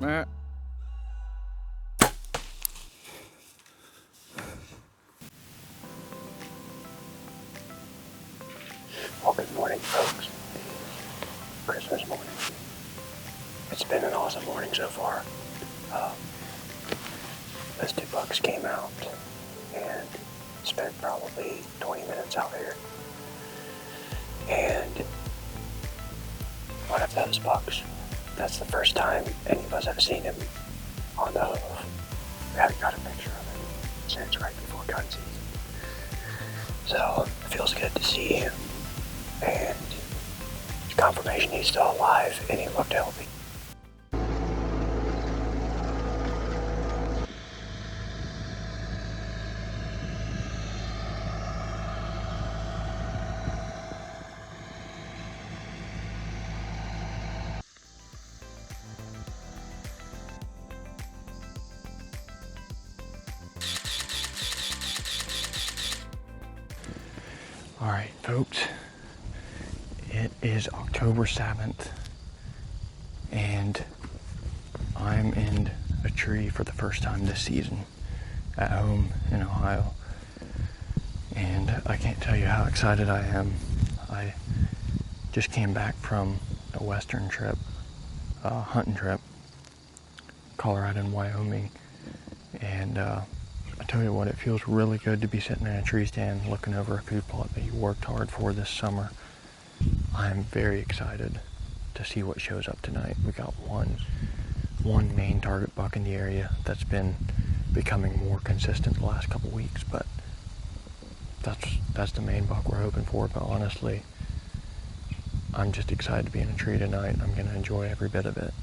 Well, good morning, folks. Christmas morning. It's been an awesome morning so far. Those two bucks came out and spent probably 20 minutes out here. And one of those bucks, that's the first time any of us have seen him on the hoof. We haven't got a picture of him since right before gun season. So it feels good to see him, and it's confirmation he's still alive and he looked healthy. All right, folks, it is October 7th, and I'm in a tree for the first time this season at home in Ohio, and I can't tell you how excited I am. I just came back from a western trip, hunting trip, Colorado and Wyoming, and I tell you what, it feels really good to be sitting in a tree stand looking over a food plot that you worked hard for this summer. I'm very excited to see what shows up tonight. We got one main target buck in the area that's been becoming more consistent the last couple weeks, but that's the main buck we're hoping for. But honestly, I'm just excited to be in a tree tonight. I'm going to enjoy every bit of it.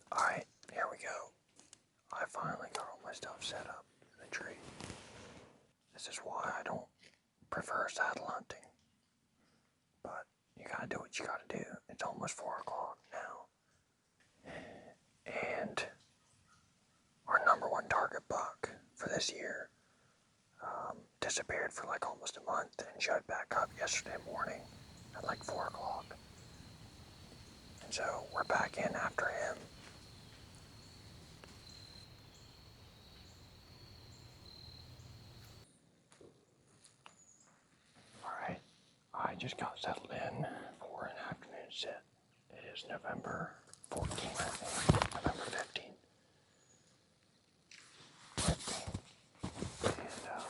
Alright, here we go. I finally got all my stuff set up in the tree. This is why I don't prefer saddle hunting. But you gotta do what you gotta do. It's almost 4 o'clock now. And our number one target buck for this year disappeared for like almost a month and showed back up yesterday morning at like 4 o'clock. And so we're back in after him. Alright, I just got settled in for an afternoon sit. It is November 14th, I think. November 15th. And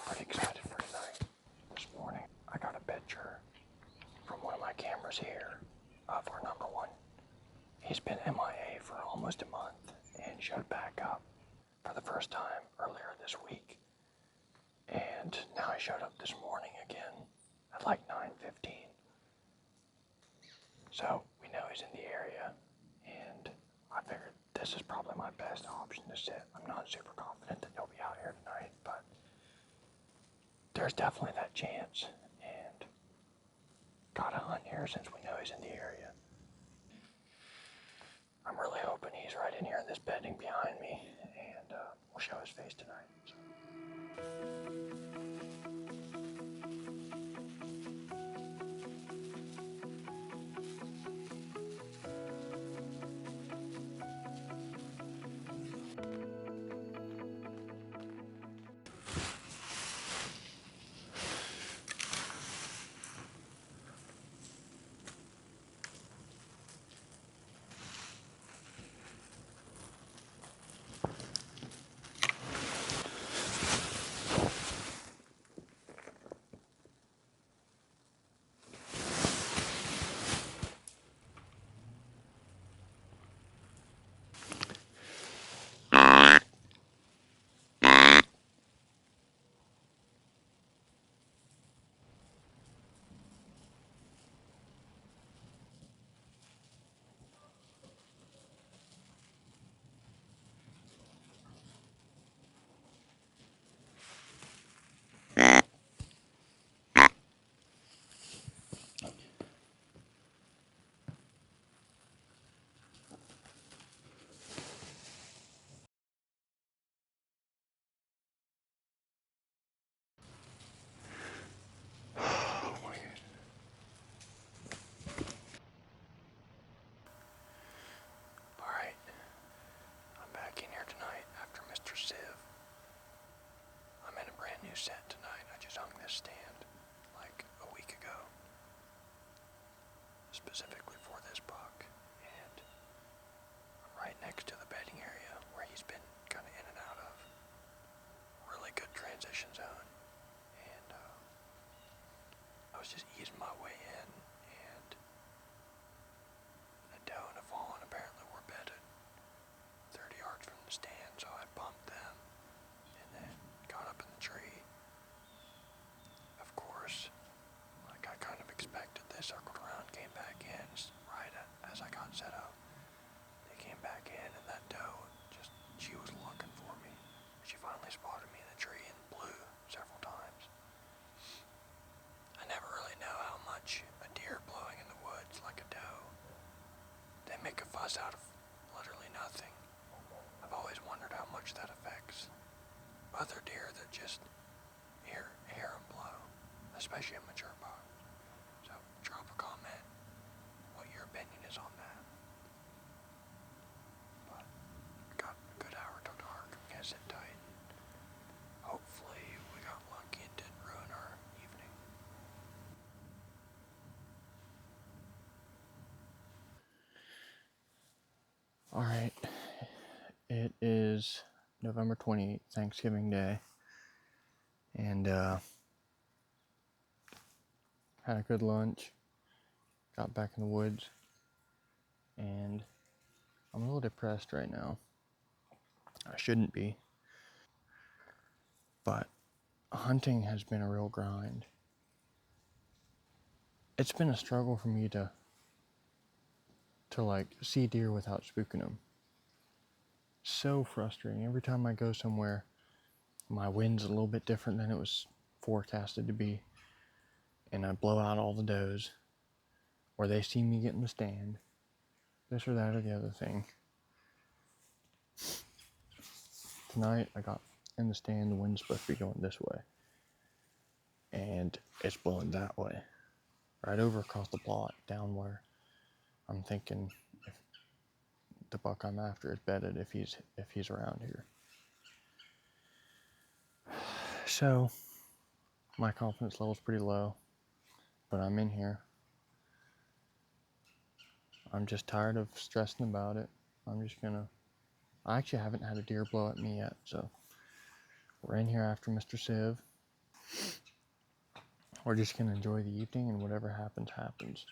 pretty excited for tonight. This morning, I got a picture from one of my cameras here of our number one. He's been MIA for almost a month and showed back up for the first time earlier this week. And now he showed up this morning again at like 9:15. So we know he's in the area, and I figured this is probably my best option to sit. I'm not super confident that he'll be out here tonight, but there's definitely that chance, and gotta hunt here since we know he's in the area. I'm really hoping he's right in here in this bedding behind me, and we'll show his face tonight. So. specifically for this buck, and I'm right next to the bedding area where he's been kind of in and out of. Really good transition zone, and I was just easing my way in, and a doe and a fawn apparently were bedded 30 yards from the stand, so I bumped them and then got up in the tree. Of course, like I kind of expected, they circled around, came back in right as I got set up. They came back in, and that doe she was looking for me. She finally spotted me in the tree and blew several times. I never really know how much a deer blowing in the woods like a doe. They make a fuss out of literally nothing. I've always wondered how much that affects other deer that just hear them blow, especially a mature buck. So drop a comment what your opinion is on that. But got a good hour till dark. I'm gonna sit tight. Hopefully we got lucky and didn't ruin our evening. Alright, it is November 28th, Thanksgiving Day, and had a good lunch, got back in the woods, and I'm a little depressed right now. I shouldn't be, but hunting has been a real grind. It's been a struggle for me to like see deer without spooking them. So frustrating. Every time I go somewhere, my wind's a little bit different than it was forecasted to be, and I blow out all the does, or they see me get in the stand, this or that or the other thing. Tonight I got in the stand, the wind's supposed to be going this way, and it's blowing that way, right over across the plot, down where I'm thinking if the buck I'm after is bedded if he's around here. So my confidence level's pretty low, but I'm in here. I'm just tired of stressing about it. I actually haven't had a deer blow at me yet, so we're in here after Mr. SIV. We're just gonna enjoy the evening, and whatever happens, happens.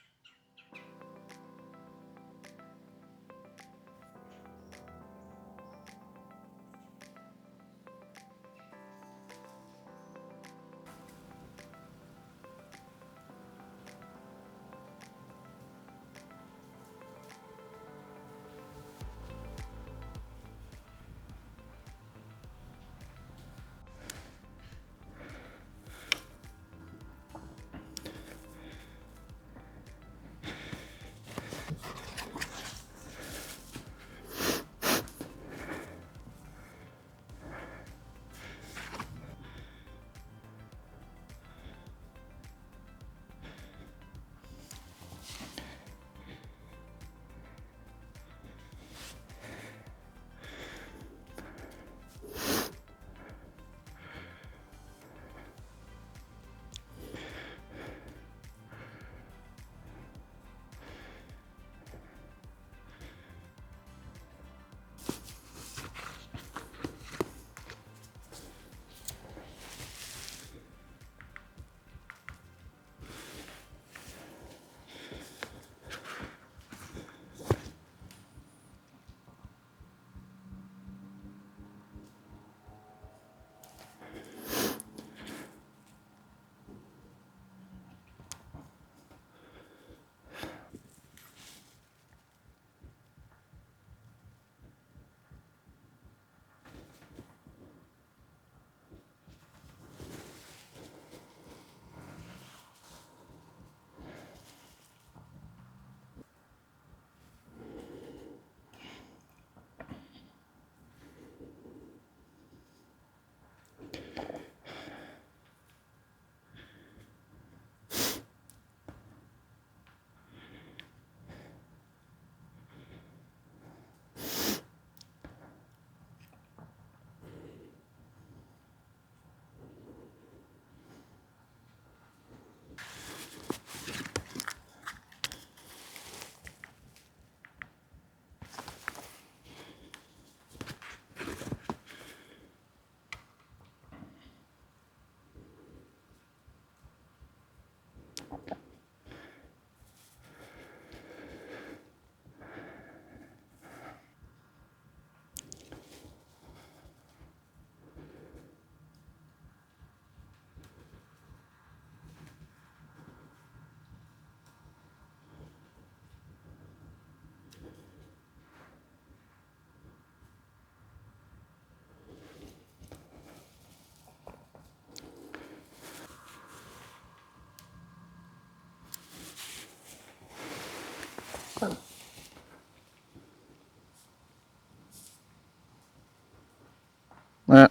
Meh.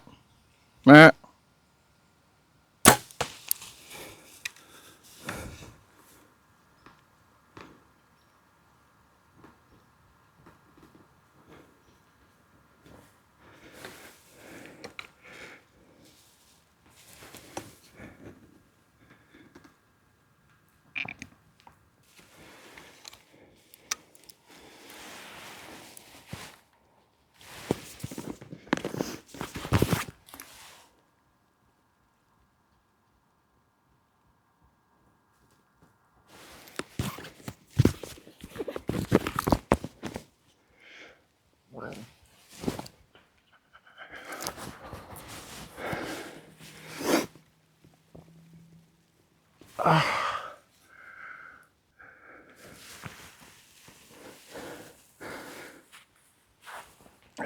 Meh.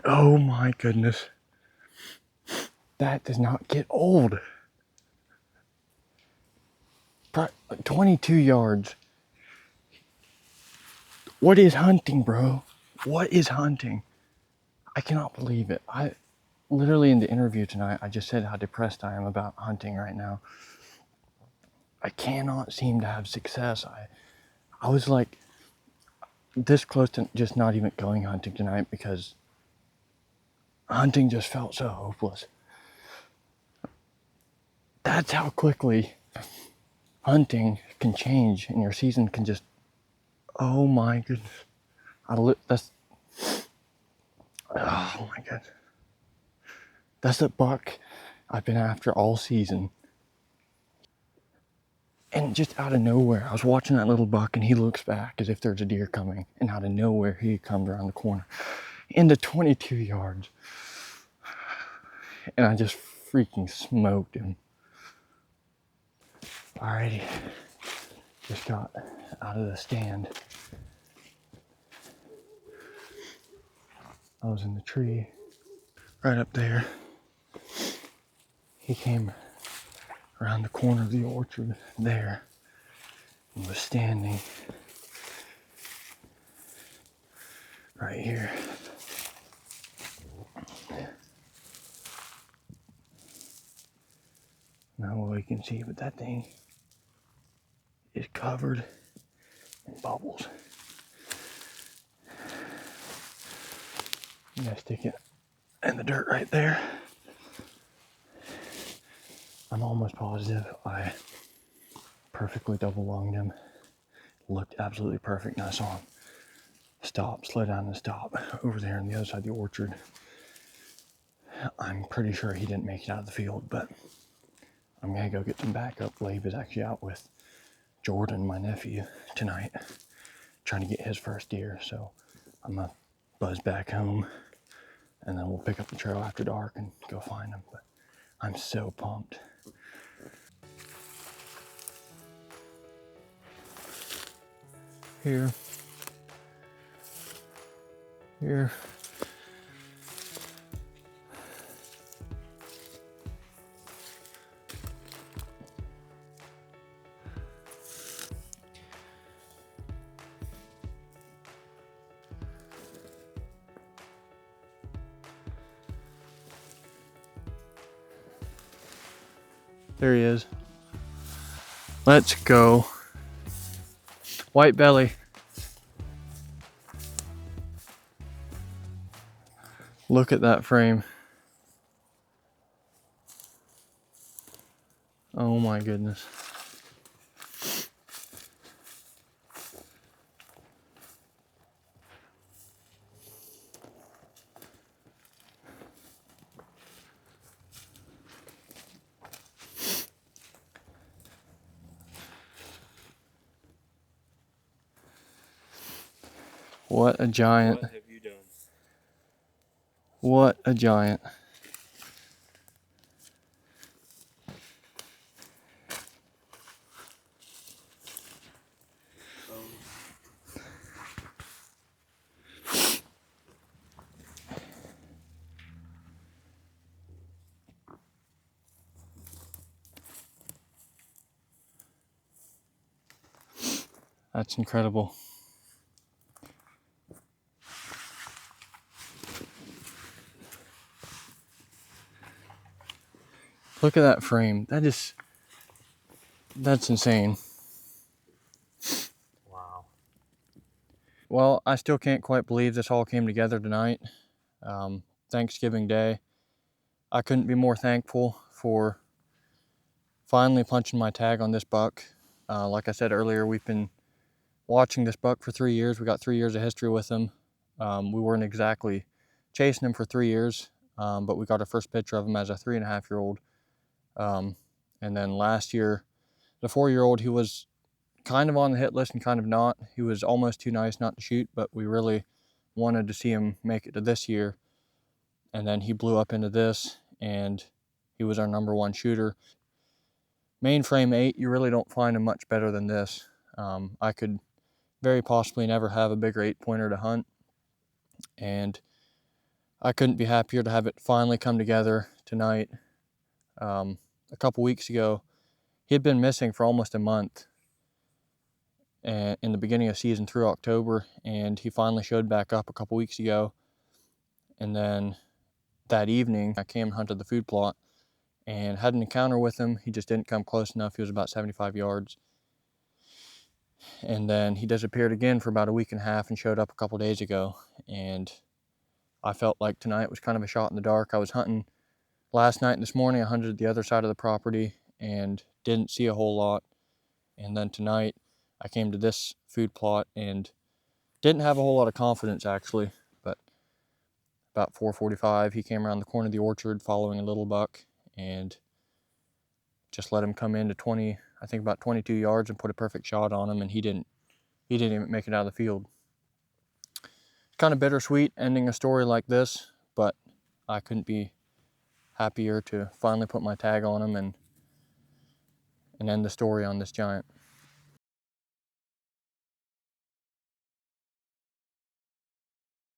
Oh my goodness. That does not get old. 22 yards. What is hunting, bro? What is hunting? I cannot believe it. I literally in the interview tonight, I just said how depressed I am about hunting right now. I cannot seem to have success. I was like this close to just not even going hunting tonight because hunting just felt so hopeless. That's how quickly hunting can change and your season can just, oh my goodness. That's, oh my god. That's the buck I've been after all season. And just out of nowhere, I was watching that little buck and he looks back as if there's a deer coming. And out of nowhere, he comes around the corner into 22 yards. And I just freaking smoked him. Alrighty. Just got out of the stand. I was in the tree right up there. He came around the corner of the orchard there and was standing right here. Not all you can see, but that thing is covered in bubbles. I'm gonna stick it in the dirt right there. I'm almost positive I perfectly double lunged him. Looked absolutely perfect, and I saw him stop, slow down and stop over there on the other side of the orchard. I'm pretty sure he didn't make it out of the field, but I'm gonna go get some backup. Labe is actually out with Jordan, my nephew, tonight, trying to get his first deer. So I'm gonna buzz back home and then we'll pick up the trail after dark and go find him. But I'm so pumped. Here. Here. There he is. Let's go. White belly. Look at that frame. Oh my goodness. What a giant. What have you done? What a giant. That's incredible. Look at that frame. That's insane. Wow. Well, I still can't quite believe this all came together tonight. Thanksgiving Day. I couldn't be more thankful for finally punching my tag on this buck. Like I said earlier, we've been watching this buck for 3 years. We got 3 years of history with him. We weren't exactly chasing him for 3 years, but we got our first picture of him as a 3.5-year-old. And then last year, the 4-year-old, he was kind of on the hit list and kind of not. He was almost too nice not to shoot, but we really wanted to see him make it to this year. And then he blew up into this, and he was our #1 shooter. Mainframe 8, you really don't find him much better than this. I could very possibly never have a bigger 8-pointer to hunt, and I couldn't be happier to have it finally come together tonight. A couple weeks ago, he had been missing for almost a month in the beginning of season through October, and he finally showed back up a couple weeks ago. And then that evening, I came and hunted the food plot and had an encounter with him. He just didn't come close enough. He was about 75 yards. And then he disappeared again for about a week and a half and showed up a couple days ago. And I felt like tonight was kind of a shot in the dark. I was hunting last night and this morning. I hunted the other side of the property and didn't see a whole lot. And then tonight I came to this food plot and didn't have a whole lot of confidence actually, but about 4:45 he came around the corner of the orchard following a little buck, and just let him come into 20, I think about 22 yards, and put a perfect shot on him, and he didn't even make it out of the field. Kind of bittersweet ending a story like this, but I couldn't be happier to finally put my tag on him and end the story on this giant.